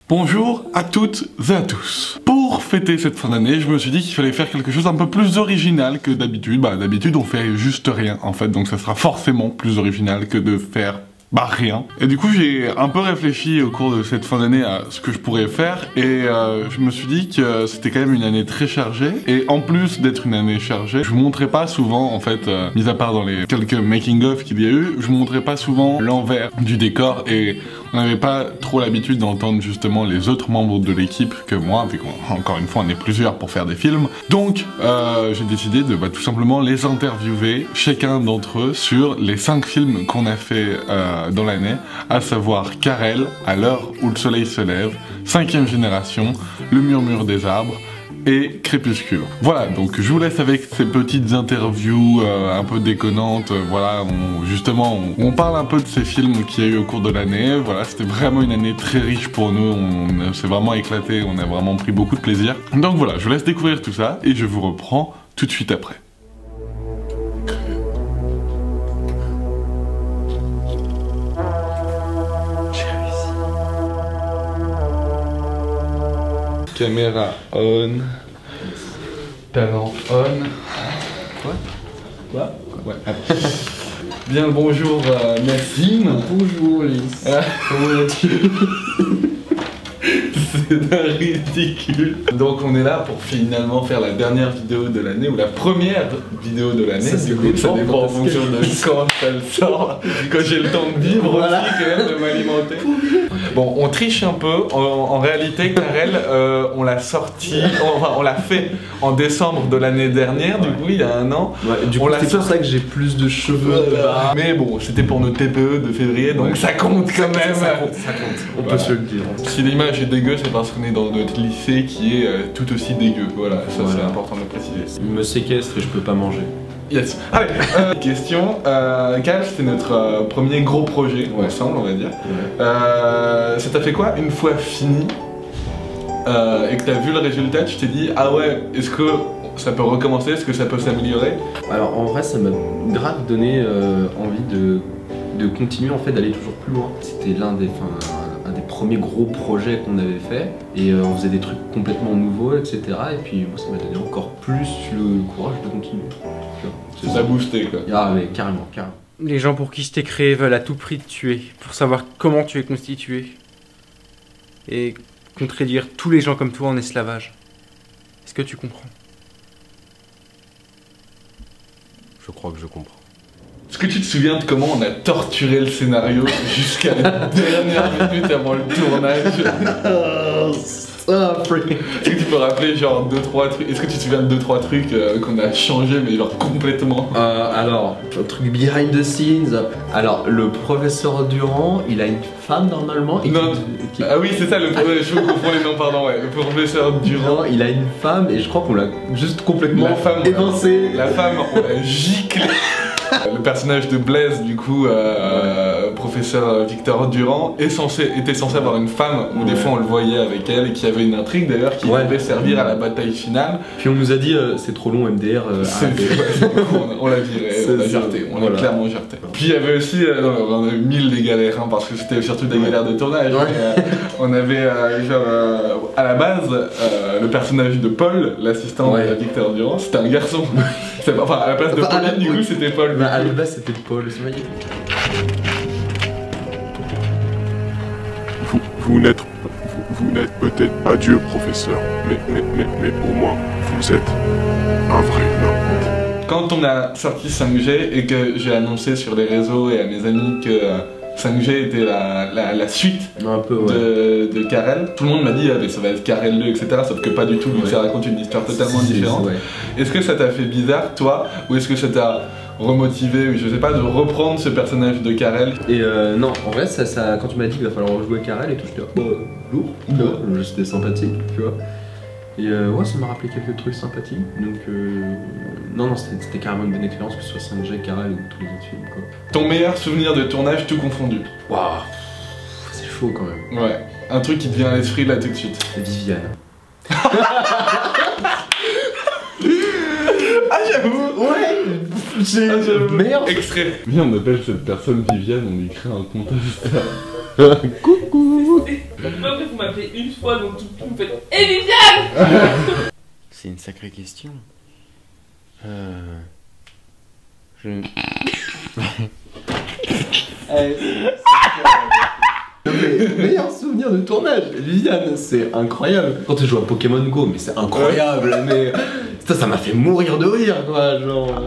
Bonjour à toutes et à tous. Pour fêter cette fin d'année, je me suis dit qu'il fallait faire quelque chose un peu plus original que d'habitude. D'habitude on fait juste rien en fait, donc ça sera forcément plus original que de faire rien. Et du coup j'ai un peu réfléchi au cours de cette fin d'année à ce que je pourrais faire et je me suis dit que c'était quand même une année très chargée et en plus d'être une année chargée, je vous montrais pas souvent en fait, mis à part dans les quelques making-of qu'il y a eu, je vous montrais pas souvent l'envers du décor et on n'avait pas trop l'habitude d'entendre justement les autres membres de l'équipe que moi, vu qu'encore une fois on est plusieurs pour faire des films. Donc j'ai décidé de tout simplement les interviewer, chacun d'entre eux, sur les 5 films qu'on a fait dans l'année, à savoir Karel, À l'heure où le soleil se lève, 5e génération, Le murmure des arbres et Crépuscule. Voilà, donc je vous laisse avec ces petites interviews un peu déconnantes, voilà, on parle un peu de ces films qu'il y a eu au cours de l'année. Voilà, c'était vraiment une année très riche pour nous, on s'est vraiment éclaté, on a vraiment pris beaucoup de plaisir. Donc voilà, je vous laisse découvrir tout ça et je vous reprends tout de suite après. Caméra on. Talent on. Quoi Ouais. Bien le bonjour Nassim. Bonjour Lys. Comment vas-tu? C'est ridicule. Donc on est là pour finalement faire la dernière vidéo de l'année ou la première vidéo de l'année. Ça dépend en fonction de quand ça le sort, quand j'ai le temps de vivre voilà. Aussi quand même, de m'alimenter. Bon, on triche un peu. En réalité, Karel, on l'a sorti, on l'a fait en décembre de l'année dernière, du coup il y a un an. Ouais, du coup c'est pour ça que j'ai plus de cheveux. Mais bon, c'était pour notre TPE de février, donc ouais. Ça compte quand même. Ça compte. On peut se le dire. Si l'image est dégueu, c'est parce qu'on est dans notre lycée qui est tout aussi dégueu. Voilà, ça c'est important de le préciser. Il me séquestre et je peux pas manger. Yes. Allez, question. Karel, c'était notre premier gros projet ensemble, on va dire. Ouais. Ça t'a fait quoi une fois fini et que t'as vu le résultat, tu t'es dit ah ouais, est-ce que ça peut recommencer, est-ce que ça peut s'améliorer? Alors en vrai, ça m'a grave donné envie de continuer en fait, d'aller toujours plus loin. C'était un des premiers gros projets qu'on avait fait et on faisait des trucs complètement nouveaux, etc. Et puis moi, ça m'a donné encore plus le courage de continuer. Ça a boosté quoi. Ah mais carrément. Les gens pour qui c'était créé veulent à tout prix te tuer, pour savoir comment tu es constitué. Et contredire tous les gens comme toi en esclavage. Est-ce que tu comprends? Je crois que je comprends. Est-ce que tu te souviens de comment on a torturé le scénario jusqu'à la dernière minute avant le tournage? Est-ce que tu peux rappeler genre 2-3 trucs? Est-ce que tu te souviens de 2-3 trucs qu'on a changé mais genre complètement? Alors, un truc behind the scenes. Alors, le professeur Durand, il a une femme normalement. Ah oui, c'est ça, je me confonds les noms, pardon, ouais. Le professeur Durand. Non, il a une femme et je crois qu'on l'a juste complètement évincé. La femme, on l'a giclé. Le personnage de Blaise, du coup, professeur Victor Durand, était censé avoir une femme, où des fois on le voyait avec elle, et qui avait une intrigue d'ailleurs qui devait servir à la bataille finale. Puis on nous a dit c'est trop long MDR. On l'a viré, on l'a jarté, on l'a clairement jarté. Puis il y avait aussi, on a eu 1000 des galères, hein, parce que c'était surtout des galères de tournage. Mais, on avait à la base, le personnage de Paul, l'assistant de Victor Durand, c'était un garçon. Enfin, à la place de Pauline, du coup, c'était Paul. À la base, c'était Paul. Vous n'êtes peut-être pas Dieu, professeur, mais au moins, vous êtes un vrai humain. Quand on a sorti 5G et que j'ai annoncé sur les réseaux et à mes amis que 5G était la suite de Karel, tout le monde m'a dit ah, mais ça va être Karel 2, etc. Sauf que pas du tout, donc ça raconte une histoire totalement différente. Est-ce que ça t'a fait bizarre, toi, ou est-ce que ça t'a remotivé, je sais pas, de reprendre ce personnage de Karel? Et non, en vrai, quand tu m'as dit qu'il va falloir rejouer Karel et tout, je te dis lourd, c'était sympathique, tu vois. Et ouais, ça m'a rappelé quelques trucs sympathiques, donc non, c'était carrément une bonne expérience, que ce soit 5G, Karel ou tous les autres films, quoi. Ton meilleur souvenir de tournage, tout confondu? Waouh, c'est chaud quand même. Ouais, un truc qui te vient à l'esprit là tout de suite. Viviane. Ah j'avoue. Ouais. Merde. Extrait. Viens, on appelle cette personne Viviane, on lui crée un compte Insta. Coucou. Après, vous m'appelez une fois, donc tout vous me faites « Eh Viviane !» C'est une sacrée question. Meilleur souvenir de tournage, Viviane, c'est incroyable. Quand tu joues à Pokémon Go, mais c'est incroyable, mais ça m'a fait mourir de rire, quoi, genre.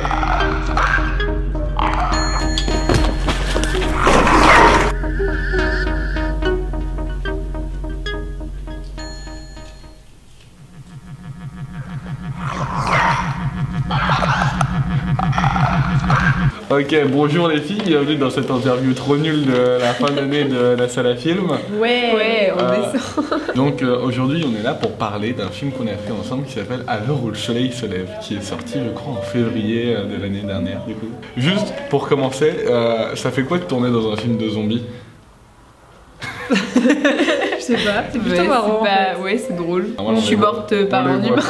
Ok, bonjour les filles, bienvenue dans cette interview trop nulle de la fin d'année de la salle à film. Ouais, on descend. Donc aujourd'hui on est là pour parler d'un film qu'on a fait ensemble qui s'appelle À l'heure où le soleil se lève, qui est sorti je crois en février de l'année dernière du coup. Juste pour commencer, ça fait quoi de tourner dans un film de zombies? Je sais pas, c'est plutôt marrant. Ouais, c'est drôle. Ah, voilà, je suis morte par un humain.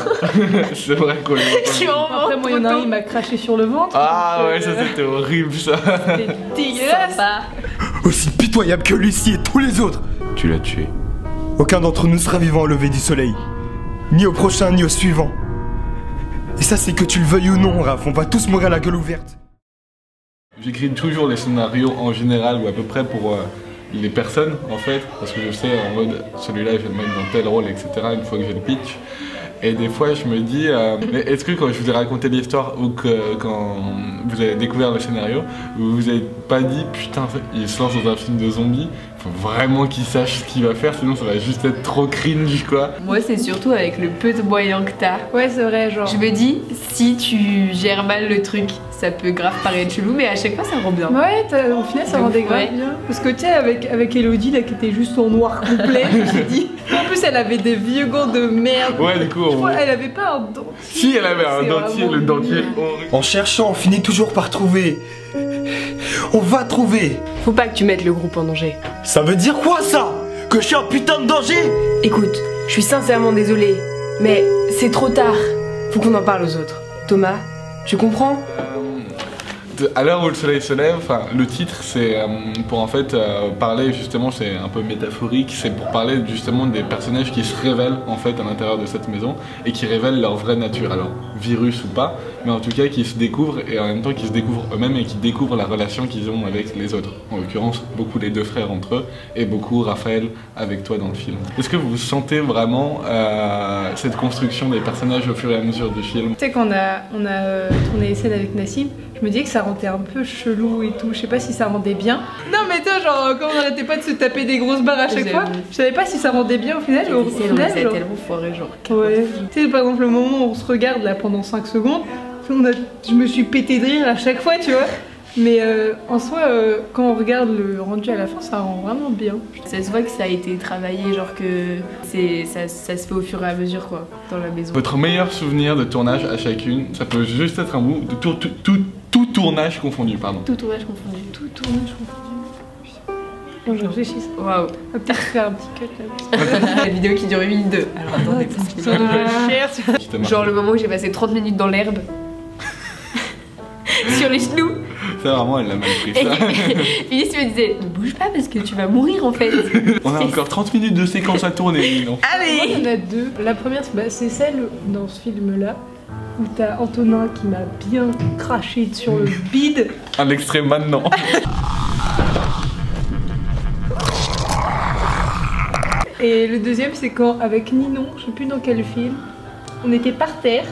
C'est vrai qu'on les voit pas. Je suis vraiment Après, moi, il y en a un, il m'a craché sur le ventre. Ah ouais, ça c'était horrible ça. C'était dégueulasse. Aussi pitoyable que Lucie et tous les autres. Tu l'as tué. Aucun d'entre nous sera vivant au lever du soleil. Ni au prochain, ni au suivant. Et ça, c'est que tu le veuilles ou non, Raph. On va tous mourir la gueule ouverte. J'écris toujours les scénarios en général ou à peu près pour les personnes en fait, parce que je sais en mode celui-là je vais le mettre dans tel rôle, etc. une fois que j'ai le pitch. Et des fois je me dis, mais est-ce que quand je vous ai raconté l'histoire ou que quand vous avez découvert le scénario, vous vous avez pas dit putain il se lance dans un film de zombies, faut vraiment qu'il sache ce qu'il va faire sinon ça va juste être trop cringe quoi. Moi, c'est surtout avec le peu de moyens que t'as. Ouais, c'est vrai, genre. Je me dis, si tu gères mal le truc, ça peut grave paraître chelou, mais à chaque fois, ça rend bien. Ouais, au final, ça rendait grave Ouais. bien. Parce que tu sais, avec Elodie, là, qui était juste en noir complet, j'ai dit. En plus, elle avait des vieux gants de merde. Ouais du coup Je crois elle avait pas un dentier. si elle avait un C'est dentier, vraiment le dentier nul. horrible. En cherchant, on finit toujours par trouver. On va trouver. Faut pas que tu mettes le groupe en danger. Ça veut dire quoi ça? Que je suis un putain de danger? Écoute, je suis sincèrement désolée, mais c'est trop tard. Faut qu'on en parle aux autres. Thomas, tu comprends? À l'heure où le soleil se lève, enfin, le titre c'est pour en fait parler justement, c'est un peu métaphorique, c'est pour parler justement des personnages qui se révèlent en fait à l'intérieur de cette maison et qui révèlent leur vraie nature, alors virus ou pas, mais en tout cas qui se découvrent et en même temps qui se découvrent eux-mêmes et qui découvrent la relation qu'ils ont avec les autres. En l'occurrence, beaucoup les deux frères entre eux et beaucoup Raphaël avec toi dans le film. Est-ce que vous sentez vraiment cette construction des personnages au fur et à mesure du film? Tu sais, quand on a tourné les scènes avec Nassim, je me disais que ça rendait un peu chelou et tout. Je sais pas si ça rendait bien. Non, mais toi, genre, quand on arrêtait pas de se taper des grosses barres à chaque fois, je savais pas si ça rendait bien au final. C'est Au final, c'est genre... tellement foiré, genre. Ouais. Tu sais, par exemple, le moment où on se regarde là pendant 5 secondes, je me suis pété de rire à chaque fois, tu vois. Mais en soi, quand on regarde le rendu à la fin, ça rend vraiment bien. Ça se voit que ça a été travaillé, genre que ça se fait au fur et à mesure, quoi, dans la maison. Votre meilleur souvenir de tournage à chacune, ça peut juste être un bout de tout tournage confondu, pardon. Tout tournage confondu. Tout tournage confondu. Bon, je réfléchis. Waouh. On va peut-être faire un petit cut là. La vidéo qui dure 1 minute 2. Alors attendez, parce que... Qui t'a marqué. Genre le moment où j'ai passé 30 minutes dans l'herbe. Sur les genoux. Ça vraiment elle l'a mal pris Et ça. Phyllis me disait, ne bouge pas parce que tu vas mourir en fait. On a encore 30 minutes de séquence à tourner, non? Moi, il y en a deux. La première, c'est celle dans ce film-là où t'as Antonin qui m'a bien craché sur le bide. Un extrait maintenant. Et le deuxième, c'est quand, avec Ninon, je sais plus dans quel film, on était par terre.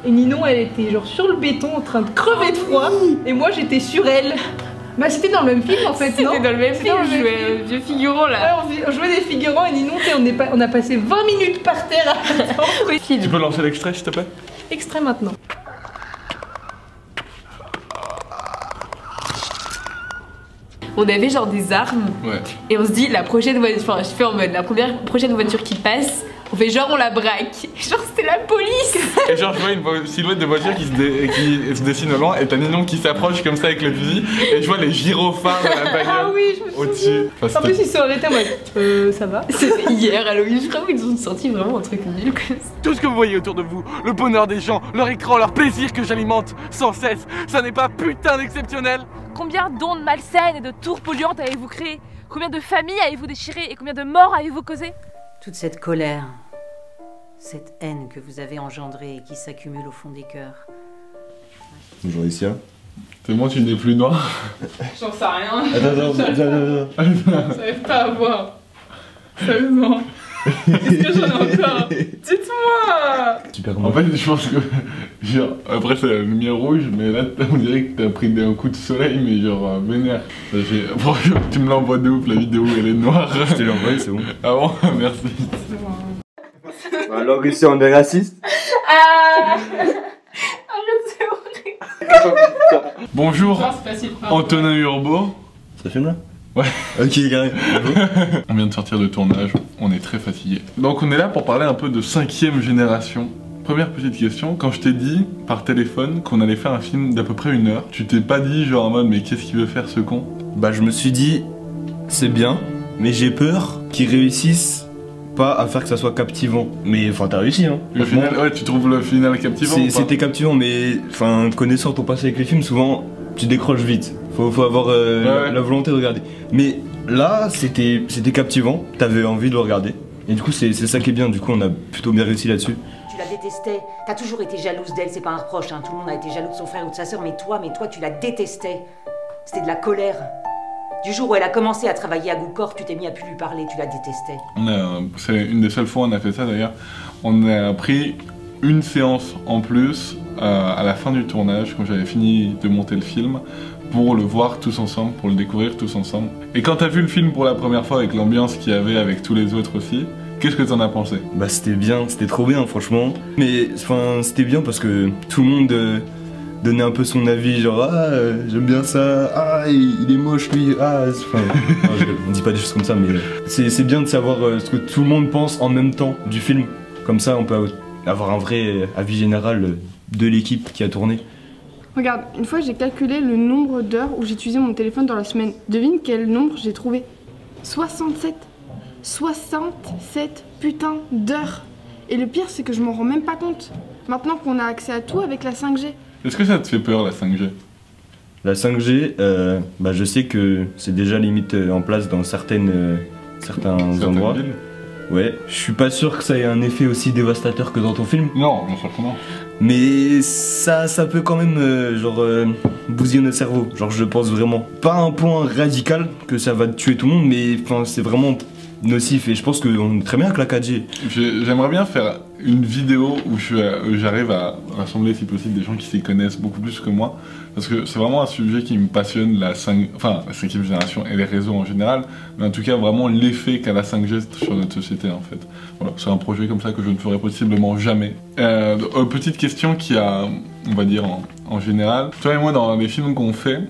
Et Ninon, elle était genre sur le béton en train de crever de froid. Et moi, j'étais sur elle. Bah, c'était dans le même film en fait, non? C'était dans le même C'était film, dans le je même jouais film. vieux figurant là. Ouais, on jouait des figurants et Ninon, on a passé 20 minutes par terre à attendre. Tu peux lancer l'extrait s'il te plaît? Extrait maintenant. On avait genre des armes. Ouais. Et on se dit, la prochaine voiture, enfin, je fais en mode, prochaine voiture qui passe, on fait genre on la braque. Genre c'était la police. Et genre je vois une silhouette de voiture qui se dessine au loin et t'as Ninon qui s'approche comme ça avec le fusil et je vois les gyrophares de la bagnole Ah oui, je me souviens. au-dessus. Enfin, En plus, ils sont arrêtés en mode ça va. C'était hier Halloween, je crois qu'ils ont sorti vraiment un truc nul comme ça. Tout ce que vous voyez autour de vous, le bonheur des gens, leur écran, leur plaisir que j'alimente sans cesse, ça n'est pas putain d'exceptionnel? Combien d'ondes malsaines et de tours polluantes avez-vous créé? Combien de familles avez-vous déchirées et combien de morts avez-vous causé? Toute cette colère, cette haine que vous avez engendrée et qui s'accumule au fond des cœurs. Bonjour Isia. C'est moi, tu n'es plus noir. J'en sais rien. Attends. J'arrive pas à voir. Sérieusement. Est-ce que j'en ai encore? Dites-moi. Super En fait, je pense que. Genre, après, c'est la lumière rouge, mais là, on dirait que t'as pris un coup de soleil, mais genre, vénère. Franchement, tu me l'envoies de ouf, la vidéo, elle est noire. Je te l'ai envoyé, c'est bon. Ah bon? Merci. Alors ici on est raciste. Ah arrête, c'est horrible. Bonjour, C'est facile. Antonin Urbo. Ça filme là? Ouais. Ok, carré. On vient de sortir de tournage, on est très fatigué. Donc on est là pour parler un peu de 5e génération. Première petite question, quand je t'ai dit par téléphone qu'on allait faire un film d'à peu près 1 heure, tu t'es pas dit genre en mode mais qu'est-ce qu'il veut faire ce con? Bah je me suis dit, c'est bien, mais j'ai peur qu'ils réussissent pas à faire que ça soit captivant. Mais enfin t'as réussi hein. Le final, ouais, tu trouves le final captivant ou pas? C'était captivant, mais enfin connaissant ton passé avec les films, souvent tu décroches vite. Faut avoir la volonté de regarder. Mais là c'était captivant, t'avais envie de le regarder. Et du coup c'est ça qui est bien, du coup on a plutôt bien réussi là-dessus. Tu la détestais, t'as toujours été jalouse d'elle, c'est pas un reproche, hein. Tout le monde a été jaloux de son frère ou de sa sœur, mais toi tu la détestais. C'était de la colère. Du jour où elle a commencé à travailler à Goukor, tu t'es mis à plus lui parler, tu la détestais. C'est une des seules fois où on a fait ça d'ailleurs. On a pris une séance en plus à la fin du tournage, quand j'avais fini de monter le film, pour le voir tous ensemble, pour le découvrir tous ensemble. Et quand t'as vu le film pour la première fois avec l'ambiance qu'il y avait avec tous les autres aussi, qu'est-ce que t'en as pensé? Bah c'était bien, c'était trop bien franchement. Mais enfin c'était bien parce que tout le monde donnait un peu son avis, genre ah j'aime bien ça, ah il est moche lui, ah enfin on dit pas des choses comme ça, mais c'est bien de savoir ce que tout le monde pense en même temps du film. Comme ça on peut avoir un vrai avis général de l'équipe qui a tourné. Regarde, une fois j'ai calculé le nombre d'heures où j'ai utilisé mon téléphone dans la semaine. Devine quel nombre j'ai trouvé? 67. 67 putains d'heures. Et le pire c'est que je m'en rends même pas compte. Maintenant qu'on a accès à tout avec la 5G. Est-ce que ça te fait peur la 5G? La 5G, bah je sais que c'est déjà limite en place dans certains endroits. Villes. Ouais, je suis pas sûr que ça ait un effet aussi dévastateur que dans ton film. Non, bien sûr que non. Mais ça peut quand même bousiller notre cerveau. Genre je pense vraiment. Pas un point radical que ça va tuer tout le monde, mais enfin c'est vraiment nocif et je pense qu'on est très bien avec la 4G. J'aimerais bien faire une vidéo où j'arrive à rassembler si possible des gens qui s'y connaissent beaucoup plus que moi, parce que c'est vraiment un sujet qui me passionne, la 5e génération et les réseaux en général, mais en tout cas vraiment l'effet qu'a la 5G sur notre société en fait. Voilà, c'est un projet comme ça que je ne ferai possiblement jamais. Petite question qui a, on va dire en général, toi et moi dans les films qu'on fait,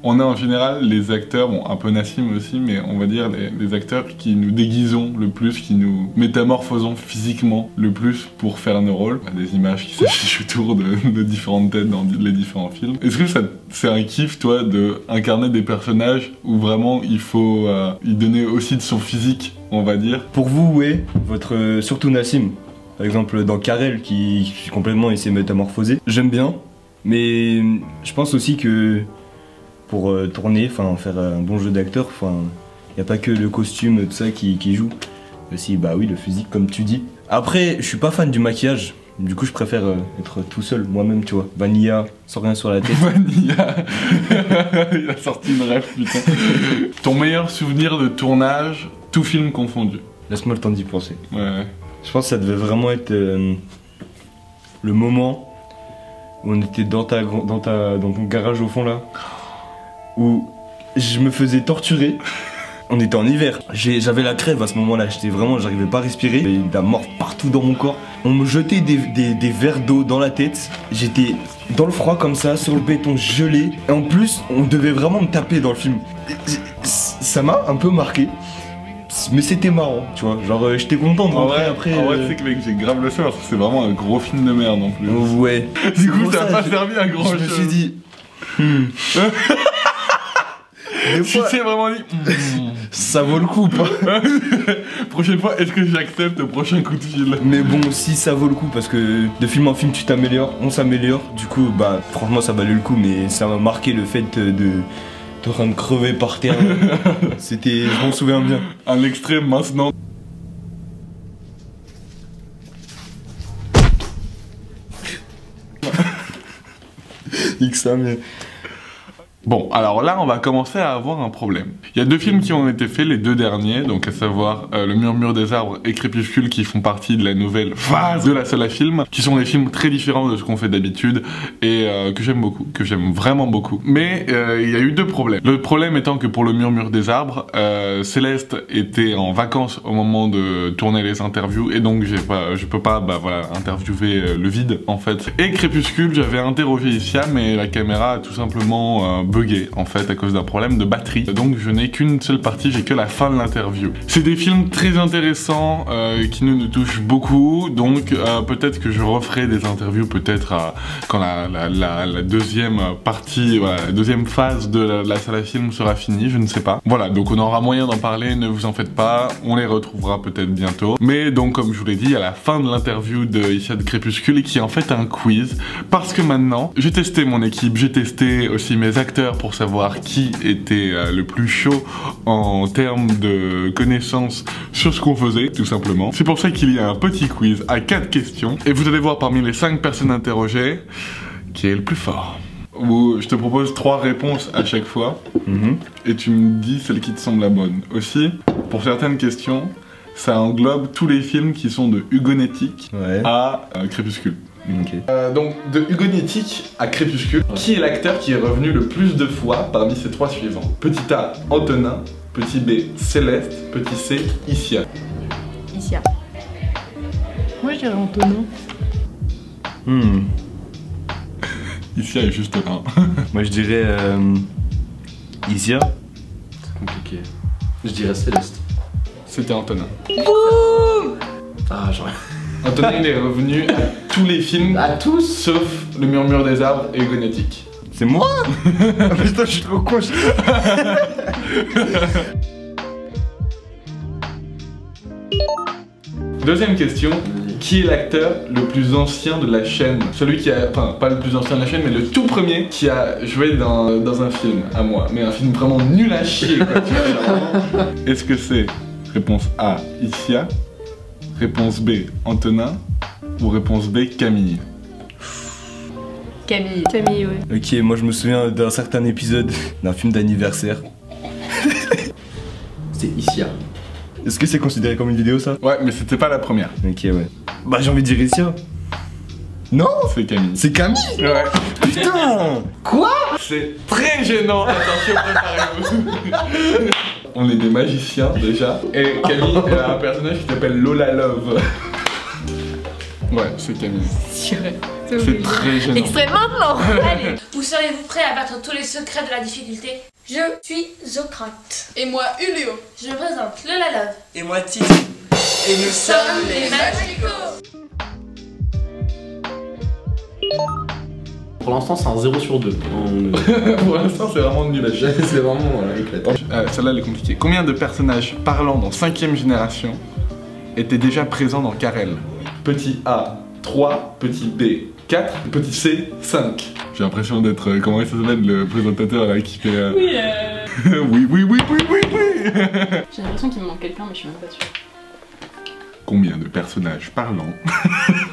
on a en général les acteurs, bon un peu Nassim aussi, mais on va dire les acteurs qui nous déguisons le plus, qui nous métamorphosons physiquement le plus pour faire nos rôles. Des images qui s'affichent autour de différentes têtes dans les différents films. Est-ce que c'est un kiff toi de incarner des personnages où vraiment il faut y donner aussi de son physique, on va dire? Pour vous, ouais, surtout Nassim, par exemple dans Karel qui complètement il s'est métamorphosé. J'aime bien, mais je pense aussi que pour tourner, enfin faire un bon jeu d'acteur, enfin il n'y a pas que le costume, tout ça qui joue. Aussi, bah oui, le physique comme tu dis. Après, je suis pas fan du maquillage, du coup je préfère être tout seul, moi-même, tu vois. Vanilla, sans rien sur la tête. Vanilla. Il a sorti une rêve, putain. Ton meilleur souvenir de tournage, tout film confondu? Laisse-moi le temps d'y penser. Ouais. Je pense que ça devait vraiment être le moment où on était dans ton garage au fond là, où je me faisais torturer On était en hiver, j'avais la crève à ce moment-là, j'arrivais pas à respirer, il y avait de la morve partout dans mon corps. On me jetait des verres d'eau dans la tête, j'étais dans le froid comme ça, sur le béton gelé. Et en plus, on devait vraiment me taper dans le film. Ça m'a un peu marqué. Mais c'était marrant, tu vois, genre j'étais content de rentrer après. En vrai, c'est que mec, j'ai grave le seum parce que c'est vraiment un gros film de merde en plus. Ouais. Du coup, ça a pas servi à grand chose. Je me suis dit. Des fois, tu t'es vraiment dit. Ça vaut le coup ou pas? Prochaine fois, est-ce que j'accepte le prochain coup de fil? Mais bon, si ça vaut le coup, parce que de film en film, tu t'améliores, on s'améliore. Du coup, bah, franchement, ça valait le coup, mais ça m'a marqué le fait de en train de crever par terre. C'était, je m'en souviens bien. À l'extrême maintenant. X ça, mais... Bon, alors là, on va commencer à avoir un problème. Il y a deux films qui ont été faits, les deux derniers, donc à savoir Le Murmure des Arbres et Crépuscule, qui font partie de la nouvelle phase de la salle à film, qui sont des films très différents de ce qu'on fait d'habitude, et que j'aime beaucoup, que j'aime vraiment beaucoup. Mais il y a eu deux problèmes. Le problème étant que pour Le Murmure des Arbres, Céleste était en vacances au moment de tourner les interviews, et donc je peux pas voilà, interviewer le vide, en fait. Et Crépuscule, j'avais interrogé Isia, mais la caméra a tout simplement... bugué en fait à cause d'un problème de batterie, donc je n'ai qu'une seule partie, j'ai que la fin de l'interview. C'est des films très intéressants qui nous touchent beaucoup, donc peut-être que je referai des interviews peut-être quand la deuxième partie, voilà, la deuxième phase de la salle à film sera finie, je ne sais pas. Voilà, donc on aura moyen d'en parler, ne vous en faites pas, on les retrouvera peut-être bientôt. Mais donc comme je vous l'ai dit, à la fin de l'interview de Isia de Crépuscule, qui est en fait un quiz, parce que maintenant j'ai testé mon équipe, j'ai testé aussi mes acteurs pour savoir qui était le plus chaud en termes de connaissances sur ce qu'on faisait, tout simplement. C'est pour ça qu'il y a un petit quiz à 4 questions, et vous allez voir parmi les 5 personnes interrogées qui est le plus fort. Où je te propose 3 réponses à chaque fois, et tu me dis celle qui te semble la bonne. Aussi, pour certaines questions, ça englobe tous les films qui sont de Hugonétique à Crépuscule. Okay. Donc de Hugonétique à Crépuscule, qui est l'acteur qui est revenu le plus de fois parmi ces 3 suivants? Petit A, Antonin, petit B, Céleste, petit C, Isia. Isia. Moi je dirais Antonin. Isia est juste là. Moi je dirais Isia. C'est compliqué. Je dirais Céleste. C'était Antonin. Boum. Ah, j'aurais... Antonin il est revenu à tous les films, à tous, sauf Le Murmure des Arbres et Hugonétique. C'est moi? Putain, je suis trop con. Deuxième question, qui est l'acteur le plus ancien de la chaîne? Celui qui a, enfin pas le plus ancien de la chaîne, mais le tout premier qui a joué dans un film à moi. Mais un film vraiment nul à chier quoi, tu vois. Est-ce que c'est réponse A, Isia, réponse B, Antonin, ou réponse B, Camille? Camille. Camille, ouais. Ok, moi je me souviens d'un certain épisode d'un film d'anniversaire. C'est Isia. Est-ce que c'est considéré comme une vidéo ça? Ouais, mais c'était pas la première. Ok, ouais. Bah j'ai envie de dire Isia. Non? C'est Camille. C'est Camille? Ouais. Putain! Quoi? C'est très gênant, attention, préparez-vous. On est des magiciens déjà, et Camille elle a un personnage qui s'appelle Lola Love. Ouais, c'est Camille. C'est très gênant. Extrait maintenant. Allez, vous seriez-vous prêts à battre tous les secrets de la difficulté? Je suis Zocrate. Et moi, Ulio. Je me présente Lola Love. Et moi, Titi. Et nous sommes les Magicos. Pour l'instant, c'est un 0 sur 2. Pour l'instant, c'est vraiment nul à chier. C'est vraiment éclatant. Celle-là, elle est compliquée. Combien de personnages parlant dans 5ème génération étaient déjà présents dans Carrel? Petit A, 3, petit B, 4, petit C, 5. J'ai l'impression d'être, comment il s'appelle le présentateur là qui fait... Oui, oui. J'ai l'impression qu'il me manque quelqu'un, mais je suis même pas sûre. Combien de personnages parlants?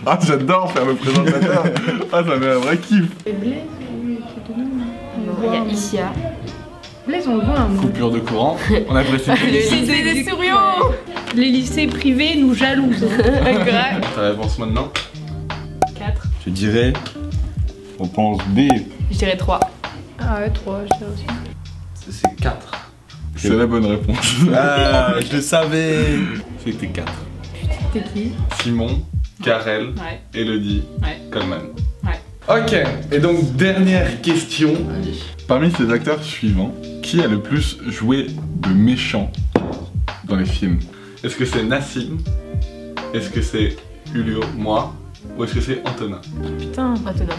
Ah, j'adore faire le présentateur. Ah, ça met un vrai kiff. Et Blaise, Il y a Isia. Blaise, on le voit, moi. Coupure de courant. On a précisé. Le lycée des Sourions. Les lycées privés nous jalousent. Grave. Ta réponse maintenant? 4. Je dirais... Réponse B. Je dirais 3. Ah ouais, 3, je dirais aussi. C'est 4. C'est la bonne réponse. Ah, je le savais. C'était 4. T'es qui? Simon, Karel, Ouais. Elodie, Ouais. Coleman. Ouais. Ok, et donc dernière question. Parmi ces acteurs suivants, qui a le plus joué de méchant dans les films? Est-ce que c'est Nassim? Est-ce que c'est Julio, moi? Ou est-ce que c'est Antonin? Putain, Antonin.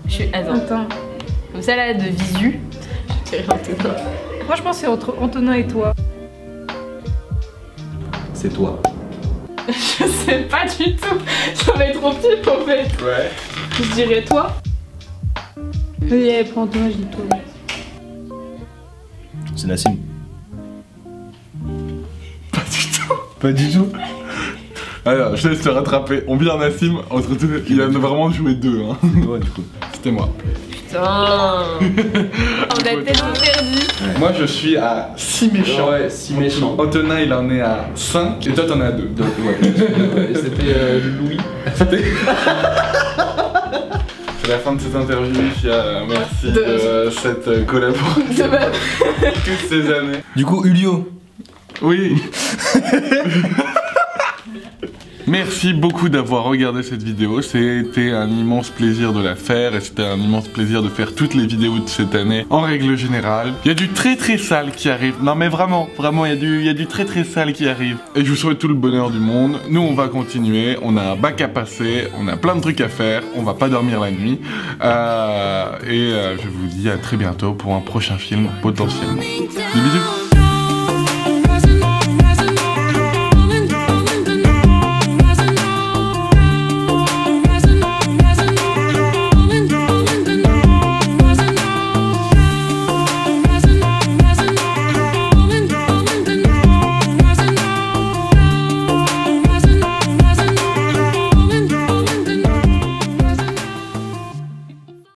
Je suis. Attends. Comme ça là, de visu, je dirais Antonin. Moi je pense que c'est entre Antonin et toi. C'est toi. Je sais pas du tout. Ça va être trop pif en fait. Ouais. Je dirais toi. Oui, pour Antonin, je dis toi. C'est Nassim. Pas du tout. Pas du tout. Alors, je laisse te rattraper. On vient Nassim, entre tout, il a vraiment joué 2. Hein. Ouais, du coup. C'était moi. Putain. On a tellement perdu. Moi, je suis à 6 méchants. Ouais, 6 méchants. Antonin, il en est à 5. Et toi, t'en es à 2. Donc, ouais. Et c'était Louis. C'est la fin de cette interview, Fia. Merci de cette collaboration. Toutes ces années. Du coup, Julio. Oui. Merci beaucoup d'avoir regardé cette vidéo, c'était un immense plaisir de la faire et c'était un immense plaisir de faire toutes les vidéos de cette année en règle générale. Il y a du très très sale qui arrive, non mais vraiment, il y a du très très sale qui arrive. Et je vous souhaite tout le bonheur du monde, nous on va continuer, on a un bac à passer, on a plein de trucs à faire, on va pas dormir la nuit. Je vous dis à très bientôt pour un prochain film potentiellement. Des bisous.